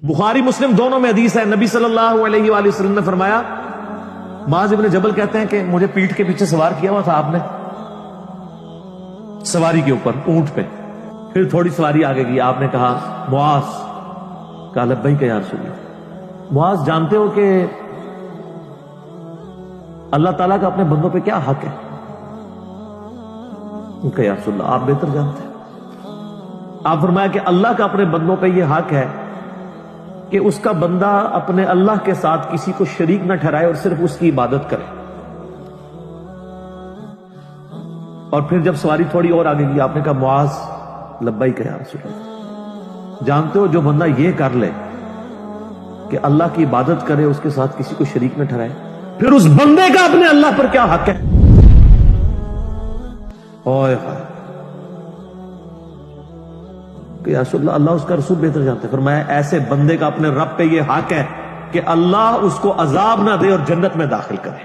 بخاری مسلم دونوں میں حدیث ہے، نبی صلی اللہ علیہ وآلہ وسلم نے فرمایا، معاذ ابن جبل کہتے ہیں کہ مجھے پیٹھ کے پیچھے سوار کیا ہوا تھا آپ نے، سواری کے اوپر اونٹ پہ، پھر تھوڑی سواری آگے گئی، آپ نے کہا معاذ، کہا لبیک یا رسول اللہ، معاذ جانتے ہو کہ اللہ تعالیٰ کا اپنے بندوں پہ کیا حق ہے؟ کہ یا رسول اللہ آپ بہتر جانتے ہیں۔ آپ فرمایا کہ اللہ کا اپنے بندوں پہ یہ حق ہے کہ اس کا بندہ اپنے اللہ کے ساتھ کسی کو شریک نہ ٹھہرائے اور صرف اس کی عبادت کرے۔ اور پھر جب سواری تھوڑی اور آگے گئی، آپ نے کہا معاذ لبیک یا رسول اللہ، جانتے ہو جو بندہ یہ کر لے کہ اللہ کی عبادت کرے، اس کے ساتھ کسی کو شریک نہ ٹھہرائے، پھر اس بندے کا اپنے اللہ پر کیا حق ہے؟ اوئے ہائے، کہ یا رسول اللہ اللہ اس کا رسول بہتر جانتے ہیں۔ فرمایا ایسے بندے کا اپنے رب پہ یہ حق ہے کہ اللہ اس کو عذاب نہ دے اور جنت میں داخل کرے۔